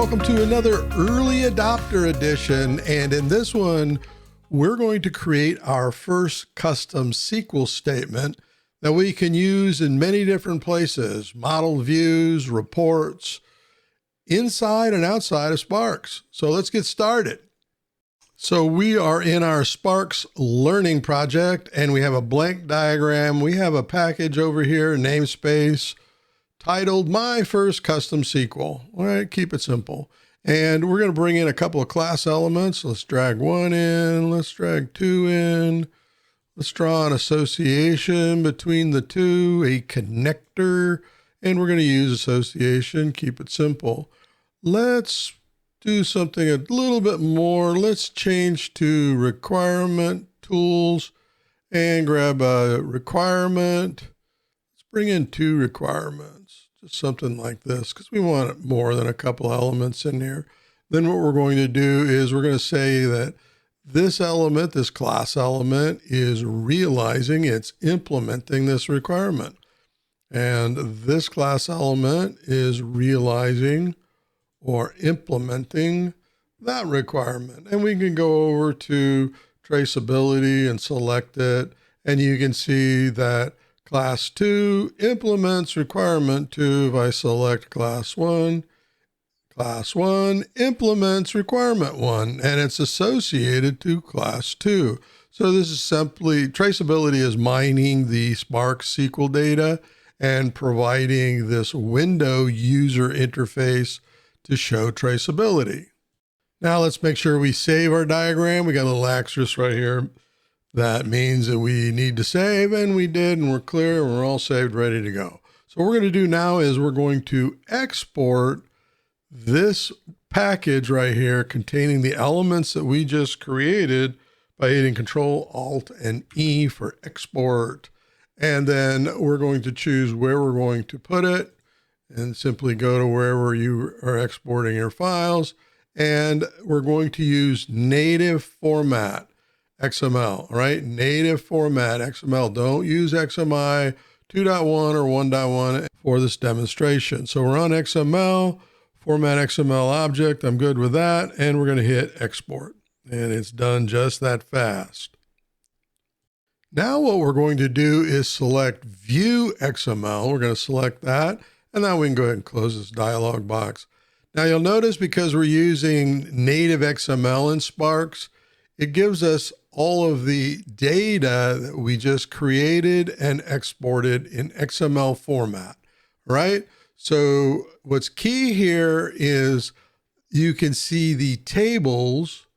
welcome to another early adopter edition. And in this one, we're going to create our first custom SQL statement that we can use in many different places, model views, reports, inside and outside of Sparx. So let's get started. So we are in our Sparx learning project and we have a blank diagram. We have a package over here, namespace, titled My First Custom SQL. All right, keep it simple. And we're going to bring in a couple of class elements. Let's drag one in, let's drag two in. Let's draw an association between the two, a connector, and we're going to use association, keep it simple. Let's do something a little bit more. Let's change to requirement tools and grab a requirement. Let's bring in two requirements. Just something like this, because we want more than a couple elements in here. Then what we're going to do is we're going to say that this element, this class element, is realizing, it's implementing this requirement. And this class element is realizing or implementing that requirement. And we can go over to traceability and select it. And you can see that Class 2 implements requirement 2. If I select Class 1 implements requirement 1, and it's associated to Class 2. So this is simply, traceability is mining the Sparx SQL data and providing this window user interface to show traceability. Now let's make sure we save our diagram. We got a little asterisk right here. That means that we need to save, and we did, and we're clear, and we're all saved, ready to go. So what we're going to do now is we're going to export this package right here containing the elements that we just created by hitting Control, Alt, and E for export. And then we're going to choose where we're going to put it and simply go to wherever you are exporting your files. And we're going to use native format. XML, right? Native format XML. Don't use XMI 2.1 or 1.1 for this demonstration. So we're on XML, format XML object. I'm good with that. And we're going to hit export. And it's done just that fast. Now what we're going to do is select View XML. We're going to select that. And now we can go ahead and close this dialog box. Now you'll notice because we're using native XML in Sparx, it gives us all of the data that we just created and exported in XML format, right? So what's key here is you can see the tables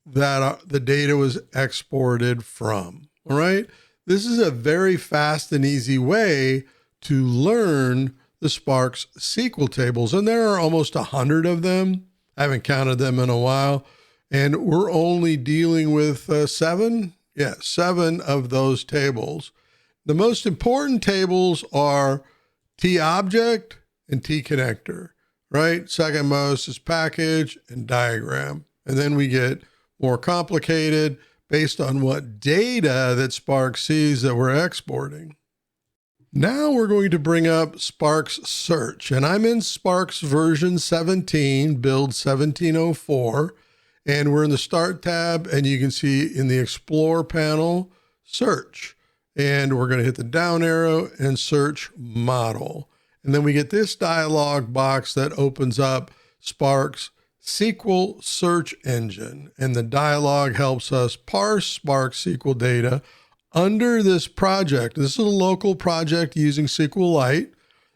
that the data was exported from, all right? This is a very fast and easy way to learn the Sparx SQL tables, and there are almost 100 of them. I haven't counted them in a while. And we're only dealing with 7 of those tables. The most important tables are T-object and T-connector, right? Second most is package and diagram. And then we get more complicated based on what data that Sparx sees that we're exporting. Now we're going to bring up Sparx Search. And I'm in Sparx version 17, build 1704. And we're in the Start tab, and you can see in the Explore panel, Search. And we're going to hit the down arrow and search model. And then we get this dialog box that opens up Sparx SQL Search Engine. And the dialog helps us parse Sparx SQL data under this project. This is a local project using SQLite,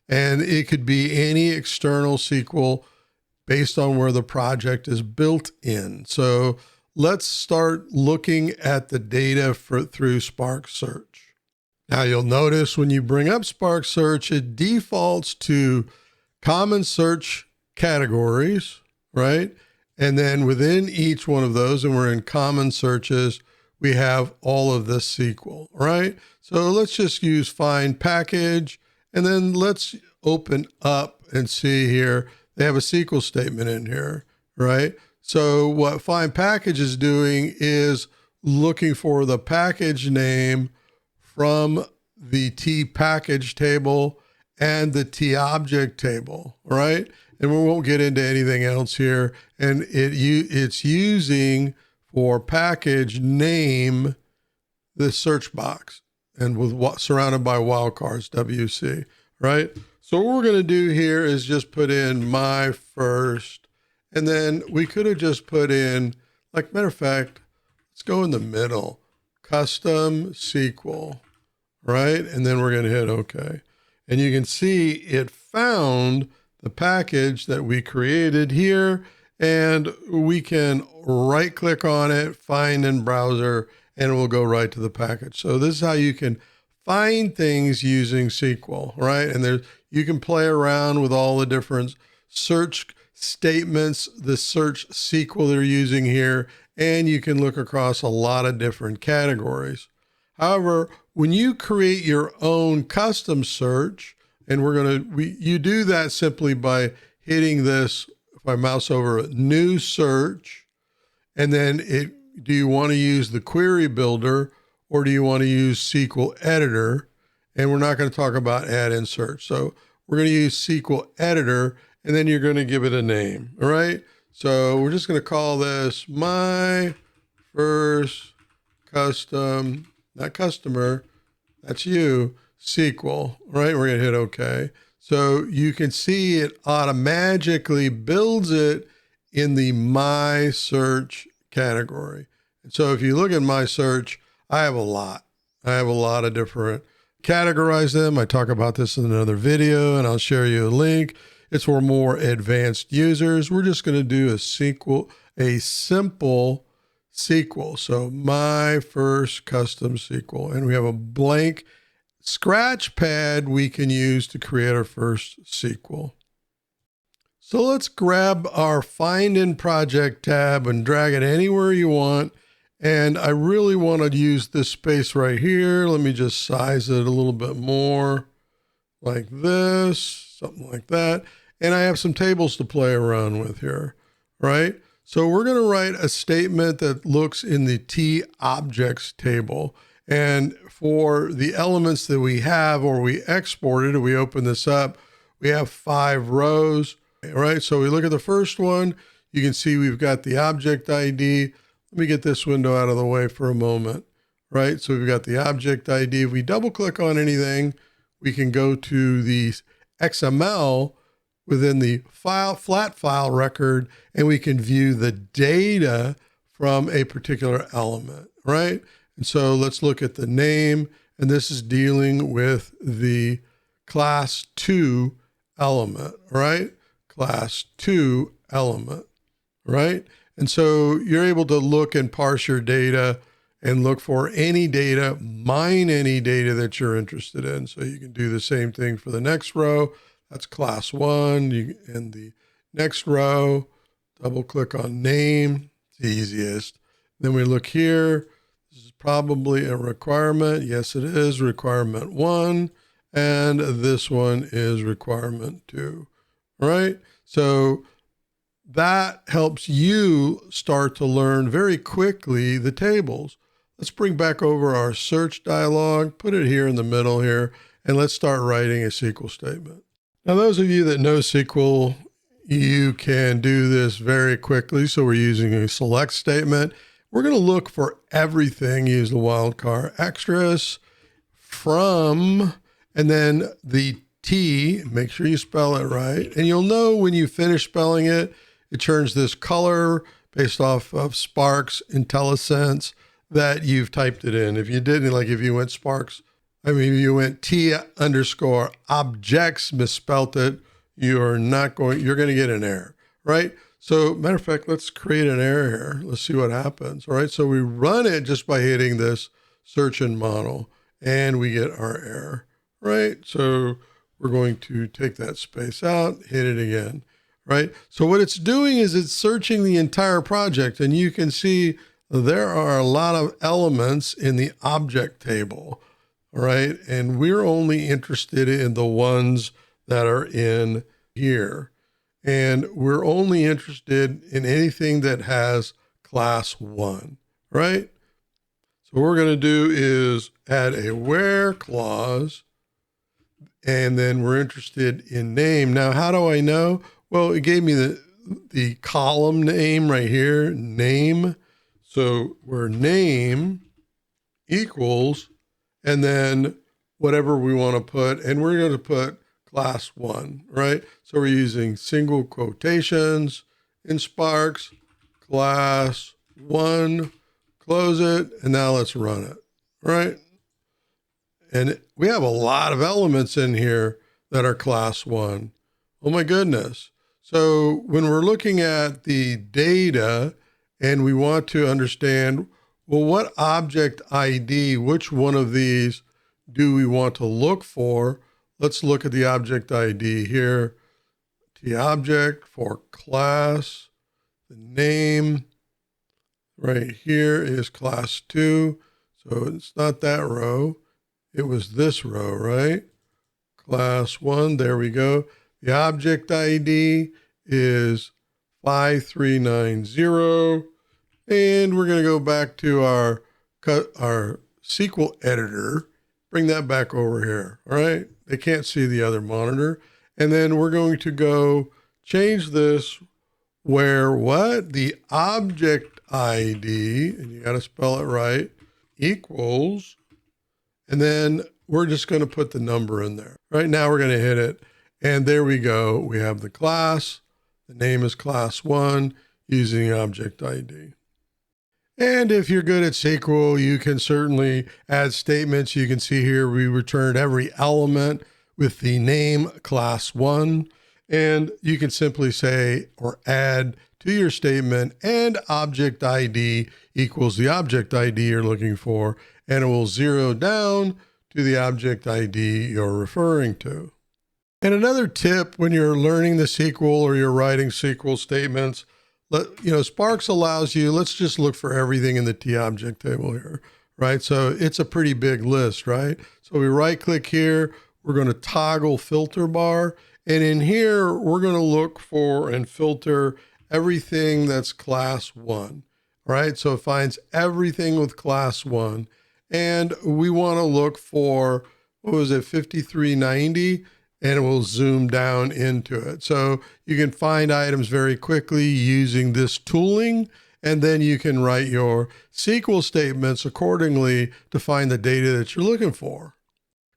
and it could be any external SQL based on where the project is built in. So let's start looking at the data through Sparx Search. Now you'll notice when you bring up Sparx Search, it defaults to common search categories, right? And then within each one of those, and we're in common searches, we have all of this SQL, right? So let's just use find package, and then let's open up and see here. They have a SQL statement in here, right? So what find package is doing is looking for the package name from the T package table and the T object table, right? and we won't get into anything else here. And it's using for package name the search box, and with surrounded by wildcards, WC, right? So what we're going to do here is just put in my first, and then we could have just put in, like, matter of fact, let's go in the middle, custom SQL, right? And then we're going to hit OK. And you can see it found the package that we created here, and we can right click on it, find in browser, and it will go right to the package. So this is how you can find things using SQL, right? And you can play around with all the different search statements, the search SQL they're using here, and you can look across a lot of different categories. However, when you create your own custom search, and you do that simply by hitting this, if I mouse over new search, and then do you want to use the query builder or do you want to use SQL editor? And we're not going to talk about add-in search. So we're going to use SQL editor, and then you're going to give it a name, all right? So we're just going to call this my first custom, not customer, that's you, SQL, right? We're going to hit OK. So you can see it automatically builds it in the my search category. And so if you look at my search, I have a lot. I have a lot of different, categorize them. I talk about this in another video, and I'll share you a link. It's for more advanced users. We're just going to do a simple SQL. So my first custom SQL, and we have a blank scratch pad we can use to create our first SQL. So let's grab our Find in Project tab and drag it anywhere you want. And I really want to use this space right here. Let me just size it a little bit more like this, something like that. And I have some tables to play around with here, right? So we're going to write a statement that looks in the T objects table. And for the elements that we have or we exported, or we open this up, we have 5 rows, right? So we look at the first one, you can see we've got the object ID. Let me get this window out of the way for a moment, right? So we've got the object ID. If we double click on anything, we can go to the XML within the flat file record, and we can view the data from a particular element, right? And so let's look at the name, and this is dealing with the class 2 element, right? Class 2 element, right? And so you're able to look and parse your data and look for any data, mine any data that you're interested in. So you can do the same thing for the next row. That's class 1. In the next row, double click on name, it's the easiest. Then we look here. This is probably a requirement. Yes, it is requirement 1. And this one is requirement 2, right? So that helps you start to learn very quickly the tables. Let's bring back over our search dialog, put it here in the middle here, and let's start writing a SQL statement. Now, those of you that know SQL, you can do this very quickly. So we're using a select statement. We're going to look for everything, use the wildcard extras from, and then the T, make sure you spell it right. And you'll know when you finish spelling it, it turns this color based off of Sparx IntelliSense that you've typed it in. If you didn't, like if you went you went T underscore objects, misspelt it, you're going to get an error, right? So matter of fact, let's create an error here. Let's see what happens. All right. So we run it just by hitting this search and model, and we get our error, right? So we're going to take that space out, hit it again, right? So what it's doing is it's searching the entire project, and you can see there are a lot of elements in the object table, all right? And we're only interested in the ones that are in here. And we're only interested in anything that has class 1, right? So what we're going to do is add a where clause, and then we're interested in name. Now, how do I know? Well, it gave me the column name right here, name. So where name equals, and then whatever we want to put, and we're going to put class 1, right? So we're using single quotations in Sparx, class 1, close it, and now let's run it, right? And we have a lot of elements in here that are class 1. Oh my goodness. So when we're looking at the data and we want to understand, well, what object ID, which one of these do we want to look for? Let's look at the object ID here. The object for class, the name right here is class 2. So it's not that row. It was this row, right? Class 1, there we go. The object ID is 5390. And we're going to go back to our SQL editor. Bring that back over here, all right? They can't see the other monitor. And then we're going to go change this where what? The object ID, and you got to spell it right, equals, and then we're just going to put the number in there. Right now we're going to hit it. And there we go. We have the class. The name is class 1 using object ID. And if you're good at SQL, you can certainly add statements. You can see here we returned every element with the name class 1. And you can simply say or add to your statement and object ID equals the object ID you're looking for. And it will zero down to the object ID you're referring to. And another tip when you're learning the SQL or you're writing SQL statements, Sparx allows you, let's just look for everything in the T object table here, right? So it's a pretty big list, right? So we right click here, we're going to toggle filter bar. And in here, we're going to look for and filter everything that's class 1, right? So it finds everything with class 1. And we want to look for, 5390, and it will zoom down into it. So you can find items very quickly using this tooling, and then you can write your SQL statements accordingly to find the data that you're looking for.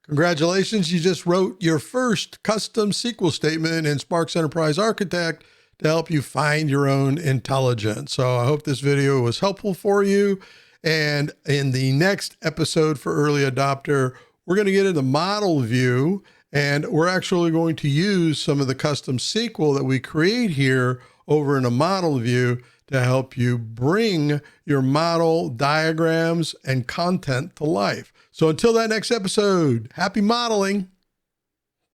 Congratulations, you just wrote your first custom SQL statement in Sparx Enterprise Architect to help you find your own intelligence. So I hope this video was helpful for you. And in the next episode for Early Adopter, we're going to get into model view, and we're actually going to use some of the custom SQL that we create here over in a model view to help you bring your model diagrams and content to life. So until that next episode, happy modeling.